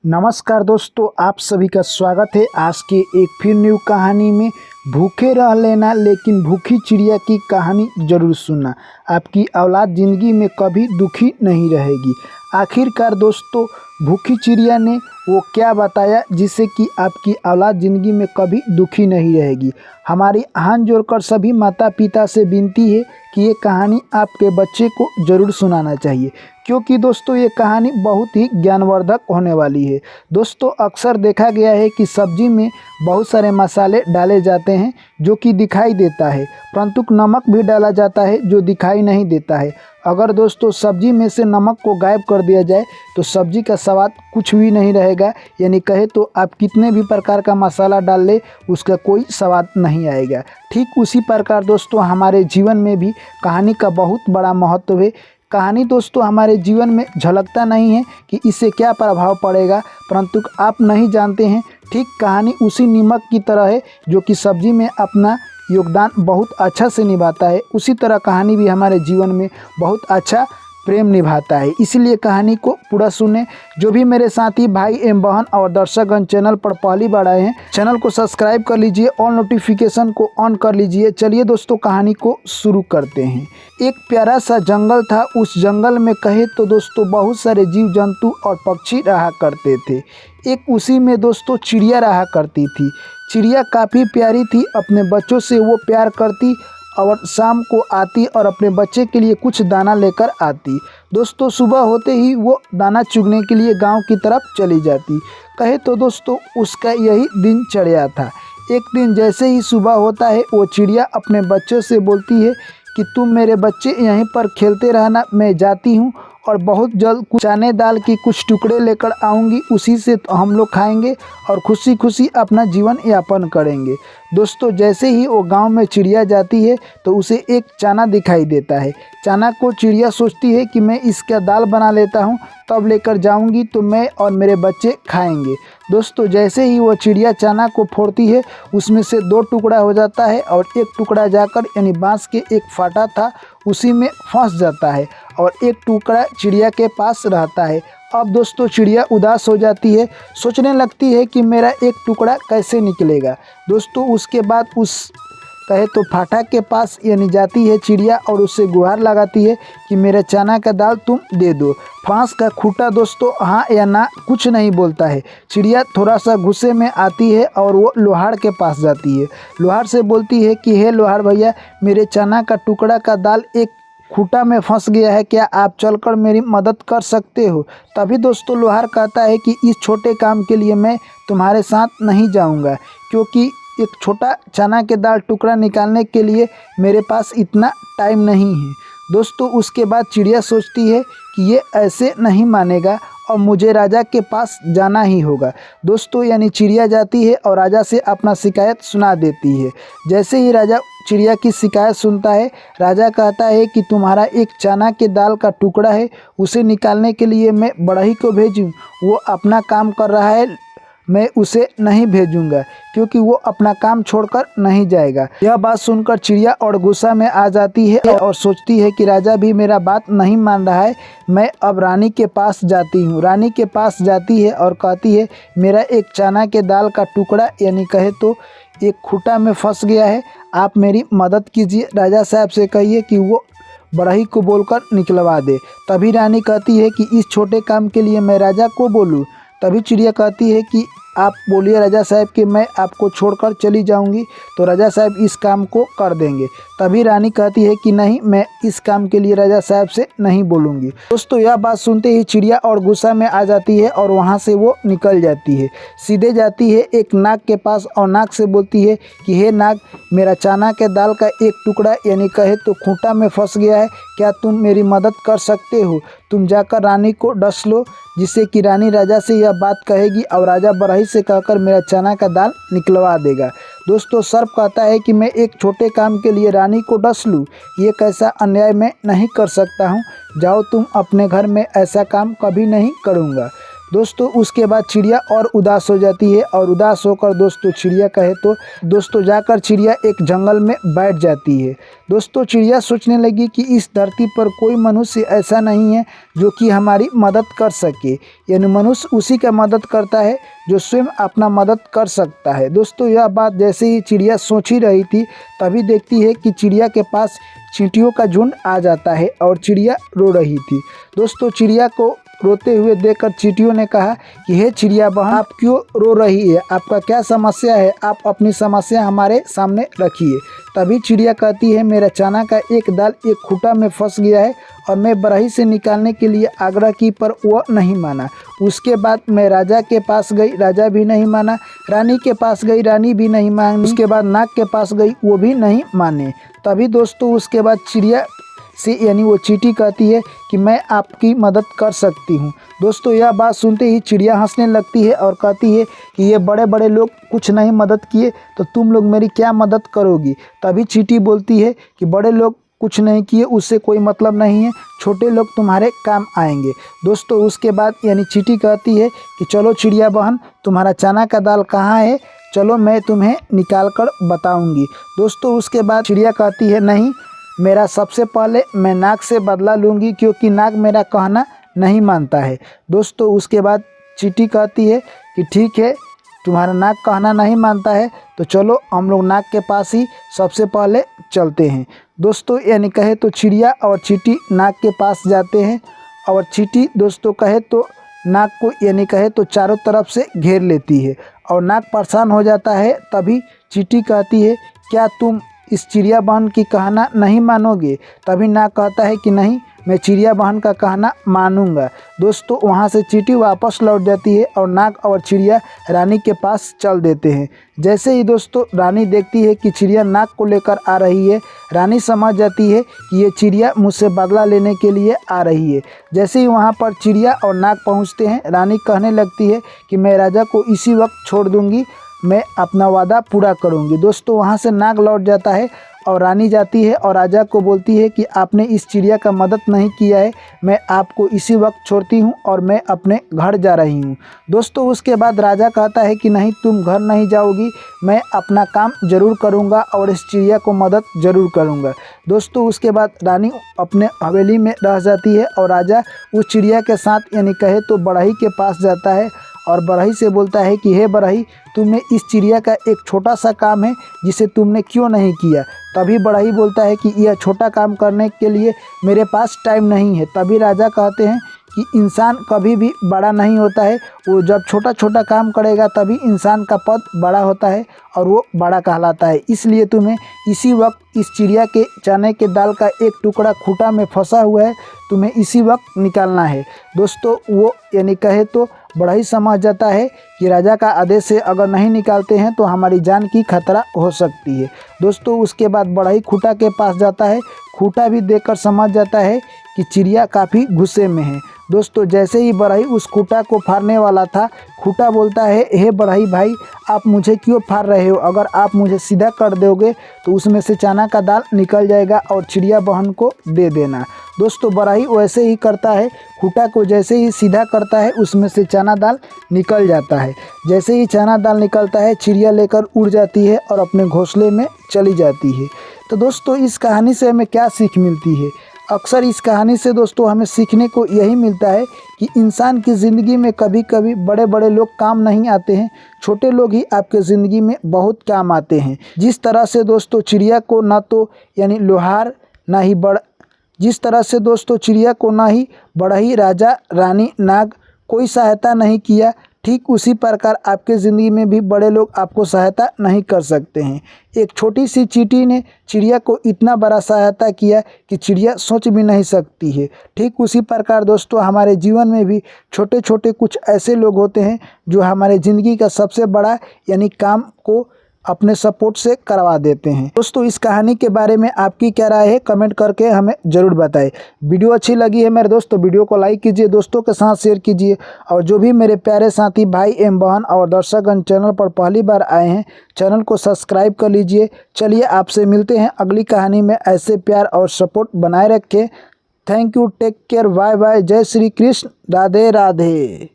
नमस्कार दोस्तों, आप सभी का स्वागत है आज के एक फिर न्यू कहानी में। भूखे रह लेना लेकिन भूखी चिड़िया की कहानी ज़रूर सुनना। आपकी औलाद ज़िंदगी में कभी दुखी नहीं रहेगी। आखिरकार दोस्तों, भूखी चिड़िया ने वो क्या बताया जिससे कि आपकी औलाद ज़िंदगी में कभी दुखी नहीं रहेगी। हमारी हाथ जोड़कर सभी माता पिता से विनती है कि ये कहानी आपके बच्चे को ज़रूर सुनाना चाहिए, क्योंकि दोस्तों ये कहानी बहुत ही ज्ञानवर्धक होने वाली है। दोस्तों, अक्सर देखा गया है कि सब्जी में बहुत सारे मसाले डाले जाते हैं जो कि दिखाई देता है, परंतु नमक भी डाला जाता है जो दिखाई नहीं देता है। अगर दोस्तों सब्जी में से नमक को गायब कर दिया जाए तो सब्जी का स्वाद कुछ भी नहीं रहेगा, यानी कहे तो आप कितने भी प्रकार का मसाला डाल ले उसका कोई स्वाद नहीं आएगा। ठीक उसी प्रकार दोस्तों हमारे जीवन में भी कहानी का बहुत बड़ा महत्व है। कहानी दोस्तों हमारे जीवन में झलकता नहीं है कि इससे क्या प्रभाव पड़ेगा, परंतु आप नहीं जानते हैं। ठीक कहानी उसी नमक की तरह है जो कि सब्जी में अपना योगदान बहुत अच्छा से निभाता है, उसी तरह कहानी भी हमारे जीवन में बहुत अच्छा प्रेम निभाता है। इसलिए कहानी को पूरा सुने। जो भी मेरे साथी भाई एवं बहन और दर्शकगण चैनल पर पहली बार आए हैं, चैनल को सब्सक्राइब कर लीजिए और नोटिफिकेशन को ऑन कर लीजिए। चलिए दोस्तों कहानी को शुरू करते हैं। एक प्यारा सा जंगल था। उस जंगल में कहे तो दोस्तों बहुत सारे जीव जंतु और पक्षी रहा करते थे। एक उसी में दोस्तों चिड़िया रहा करती थी। चिड़िया काफ़ी प्यारी थी, अपने बच्चों से वो प्यार करती और शाम को आती और अपने बच्चे के लिए कुछ दाना लेकर आती। दोस्तों सुबह होते ही वो दाना चुगने के लिए गांव की तरफ चली जाती। कहे तो दोस्तों उसका यही दिनचर्या था। एक दिन जैसे ही सुबह होता है वो चिड़िया अपने बच्चों से बोलती है कि तुम मेरे बच्चे यहीं पर खेलते रहना, मैं जाती हूँ और बहुत जल्द कुछ चने दाल की कुछ टुकड़े लेकर आऊँगी, उसी से हम लोग खाएंगे और खुशी खुशी अपना जीवन यापन करेंगे। दोस्तों जैसे ही वो गांव में चिड़िया जाती है तो उसे एक चना दिखाई देता है। चना को चिड़िया सोचती है कि मैं इसका दाल बना लेता हूँ, तब लेकर जाऊंगी तो मैं और मेरे बच्चे खाएंगे। दोस्तों जैसे ही वो चिड़िया चना को फोड़ती है उसमें से 2 टुकड़ा हो जाता है और एक टुकड़ा जाकर यानी बांस के एक फाटा था उसी में फंस जाता है और एक टुकड़ा चिड़िया के पास रहता है। अब दोस्तों चिड़िया उदास हो जाती है, सोचने लगती है कि मेरा एक टुकड़ा कैसे निकलेगा। दोस्तों उसके बाद उस कहे तो फाटा के पास यानी जाती है चिड़िया और उससे गुहार लगाती है कि मेरा चना का दाल तुम दे दो। फांस का खूंटा दोस्तों हाँ या ना कुछ नहीं बोलता है। चिड़िया थोड़ा सा गुस्से में आती है और वो लोहार के पास जाती है। लोहार से बोलती है कि हे लोहार भैया, मेरे चना का टुकड़ा का दाल एक खूंटा में फंस गया है, क्या आप चलकर मेरी मदद कर सकते हो। तभी दोस्तों लोहार कहता है कि इस छोटे काम के लिए मैं तुम्हारे साथ नहीं जाऊंगा, क्योंकि एक छोटा चना के दाल टुकड़ा निकालने के लिए मेरे पास इतना टाइम नहीं है। दोस्तों उसके बाद चिड़िया सोचती है कि ये ऐसे नहीं मानेगा और मुझे राजा के पास जाना ही होगा। दोस्तों यानी चिड़िया जाती है और राजा से अपना शिकायत सुना देती है। जैसे ही राजा चिड़िया की शिकायत सुनता है, राजा कहता है कि तुम्हारा एक चना के दाल का टुकड़ा है, उसे निकालने के लिए मैं बढ़ई को भेजूँ, वो अपना काम कर रहा है, मैं उसे नहीं भेजूंगा क्योंकि वो अपना काम छोड़कर नहीं जाएगा। यह बात सुनकर चिड़िया और गुस्सा में आ जाती है और सोचती है कि राजा भी मेरा बात नहीं मान रहा है, मैं अब रानी के पास जाती हूँ। रानी के पास जाती है और कहती है मेरा एक चना के दाल का टुकड़ा यानी कहे तो एक खूंटा में फंस गया है, आप मेरी मदद कीजिए। राजा साहब से कहिए कि वो बढ़ई को बोलकर निकलवा दे। तभी रानी कहती है कि इस छोटे काम के लिए मैं राजा को बोलूँ। तभी चिड़िया कहती है कि आप बोलिए राजा साहब कि मैं आपको छोड़कर चली जाऊंगी, तो राजा साहब इस काम को कर देंगे। तभी रानी कहती है कि नहीं, मैं इस काम के लिए राजा साहब से नहीं बोलूंगी। दोस्तों यह बात सुनते ही चिड़िया और गुस्सा में आ जाती है और वहां से वो निकल जाती है। सीधे जाती है एक नाग के पास और नाग से बोलती है कि हे नाग, मेरा चना के दाल का एक टुकड़ा यानी कहे तो खूंटा में फंस गया है, क्या तुम मेरी मदद कर सकते हो। तुम जाकर रानी को डस लो, जिससे कि रानी राजा से यह बात कहेगी और राजा बढ़ई से कहकर मेरा चना का दाल निकलवा देगा। दोस्तों सर्प कहता है कि मैं एक छोटे काम के लिए रानी को डस लूँ, ये कैसा अन्याय मैं नहीं कर सकता हूँ, जाओ तुम अपने घर में, ऐसा काम कभी नहीं करूँगा। दोस्तों उसके बाद चिड़िया और उदास हो जाती है और उदास होकर दोस्तों चिड़िया कहे तो दोस्तों जाकर चिड़िया एक जंगल में बैठ जाती है। दोस्तों चिड़िया सोचने लगी कि इस धरती पर कोई मनुष्य ऐसा नहीं है जो कि हमारी मदद कर सके, यानी मनुष्य उसी का मदद करता है जो स्वयं अपना मदद कर सकता है। दोस्तों यह बात जैसे ही चिड़िया सोच ही रही थी तभी देखती है कि चिड़िया के पास चींटियों का झुंड आ जाता है और चिड़िया रो रही थी। दोस्तों चिड़िया को रोते हुए देखकर चींटियों ने कहा कि हे चिड़िया बहन, आप क्यों रो रही है, आपका क्या समस्या है, आप अपनी समस्या हमारे सामने रखिए। तभी चिड़िया कहती है मेरा चना का एक दाल एक खूंटा में फंस गया है और मैं बरही से निकालने के लिए आग्रह की पर वह नहीं माना। उसके बाद मैं राजा के पास गई, राजा भी नहीं माना। रानी के पास गई, रानी भी नहीं मानी। उसके बाद नाग के पास गई, वो भी नहीं माने। तभी दोस्तों उसके बाद चिड़िया से यानी वो चींटी कहती है कि मैं आपकी मदद कर सकती हूँ। दोस्तों यह बात सुनते ही चिड़िया हंसने लगती है और कहती है कि ये बड़े बड़े लोग कुछ नहीं मदद किए तो तुम लोग मेरी क्या मदद करोगी। तभी चींटी बोलती है कि बड़े लोग कुछ नहीं किए उससे कोई मतलब नहीं है, छोटे लोग तुम्हारे काम आएंगे। दोस्तों उसके बाद यानी चींटी कहती है कि चलो चिड़िया बहन, तुम्हारा चना का दाल कहाँ है, चलो मैं तुम्हें निकाल कर बताऊँगी। दोस्तों उसके बाद चिड़िया कहती है नहीं, मेरा सबसे पहले मैं नाग से बदला लूँगी क्योंकि नाग मेरा कहना नहीं मानता है। दोस्तों उसके बाद चींटी कहती है कि ठीक है, तुम्हारा नाग कहना नहीं मानता है तो चलो हम लोग नाग के पास ही सबसे पहले चलते हैं। दोस्तों यानी कहे तो चिड़िया और चींटी नाग के पास जाते हैं और चींटी दोस्तों कहे तो नाग को यानी कहे तो चारों तरफ से घेर लेती है और नाग परेशान हो जाता है। तभी चींटी कहती है क्या तुम इस चिड़िया बहन की कहना नहीं मानोगे। तभी नाग कहता है कि नहीं, मैं चिड़िया बहन का कहना मानूंगा। दोस्तों वहां से चींटी वापस लौट जाती है और नाग और चिड़िया रानी के पास चल देते हैं। जैसे ही दोस्तों रानी देखती है कि चिड़िया नाग को लेकर आ रही है, रानी समझ जाती है कि ये चिड़िया मुझसे बदला लेने के लिए आ रही है। जैसे ही वहाँ पर चिड़िया और नाग पहुँचते हैं, रानी कहने लगती है कि मैं राजा को इसी वक्त छोड़ दूँगी, मैं अपना वादा पूरा करूंगी। दोस्तों वहां से नाग लौट जाता है और रानी जाती है और राजा को बोलती है कि आपने इस चिड़िया का मदद नहीं किया है, मैं आपको इसी वक्त छोड़ती हूं और मैं अपने घर जा रही हूं। दोस्तों उसके बाद राजा कहता है कि नहीं, तुम घर नहीं जाओगी, मैं अपना काम ज़रूर करूंगा और इस चिड़िया को मदद ज़रूर करूंगा। दोस्तों उसके बाद रानी अपने हवेली में रह जाती है और राजा उस चिड़िया के साथ यानी कहे तो बढ़ई के पास जाता है और बढ़ई से बोलता है कि हे बढ़ई, तुमने इस चिड़िया का एक छोटा सा काम है जिसे तुमने क्यों नहीं किया। तभी बढ़ई बोलता है कि यह छोटा काम करने के लिए मेरे पास टाइम नहीं है। तभी राजा कहते हैं कि इंसान कभी भी बड़ा नहीं होता है, वो जब छोटा छोटा काम करेगा तभी इंसान का पद बड़ा होता है और वो बड़ा कहलाता है। इसलिए तुम्हें इसी वक्त इस चिड़िया के चने के दाल का एक टुकड़ा खूंटा में फंसा हुआ है, तुम्हें इसी वक्त निकालना है। दोस्तों वो यानी कहे तो बढ़ई समझ जाता है कि राजा का आदेश से अगर नहीं निकालते हैं तो हमारी जान की खतरा हो सकती है। दोस्तों उसके बाद बढ़ई खूंटा के पास जाता है, खूंटा भी देखकर समझ जाता है कि चिड़िया काफ़ी गुस्से में है। दोस्तों जैसे ही बढ़ई उस खूंटा को फाड़ने वाला था, खूंटा बोलता है हे बढ़ई भाई, आप मुझे क्यों फाड़ रहे हो, अगर आप मुझे सीधा कर दोगे तो उसमें से चना का दाल निकल जाएगा और चिड़िया बहन को दे देना। दोस्तों बढ़ई वैसे ही करता है, खूंटा को जैसे ही सीधा करता है उसमें से चना दाल निकल जाता है। जैसे ही चना दाल निकलता है चिड़िया लेकर उड़ जाती है और अपने घोंसले में चली जाती है। तो दोस्तों इस कहानी से हमें क्या सीख मिलती है। अक्सर इस कहानी से दोस्तों हमें सीखने को यही मिलता है कि इंसान की ज़िंदगी में कभी कभी बड़े बड़े लोग काम नहीं आते हैं, छोटे लोग ही आपके ज़िंदगी में बहुत काम आते हैं। जिस तरह से दोस्तों चिड़िया को ना तो यानी लोहार ना ही जिस तरह से दोस्तों चिड़िया को ना ही बढ़ई, राजा, रानी, नाग कोई सहायता नहीं किया, ठीक उसी प्रकार आपके ज़िंदगी में भी बड़े लोग आपको सहायता नहीं कर सकते हैं। एक छोटी सी चींटी ने चिड़िया को इतना बड़ा सहायता किया कि चिड़िया सोच भी नहीं सकती है। ठीक उसी प्रकार दोस्तों हमारे जीवन में भी छोटे छोटे कुछ ऐसे लोग होते हैं जो हमारे ज़िंदगी का सबसे बड़ा यानी काम को अपने सपोर्ट से करवा देते हैं। दोस्तों इस कहानी के बारे में आपकी क्या राय है, कमेंट करके हमें ज़रूर बताएं। वीडियो अच्छी लगी है मेरे दोस्तों, वीडियो को लाइक कीजिए, दोस्तों के साथ शेयर कीजिए और जो भी मेरे प्यारे साथी भाई एवं बहन और दर्शकगण चैनल पर पहली बार आए हैं, चैनल को सब्सक्राइब कर लीजिए। चलिए आपसे मिलते हैं अगली कहानी में, ऐसे प्यार और सपोर्ट बनाए रखें। Thank you, take care, bye bye, Jai Shri Krishna, Radhe Radhe.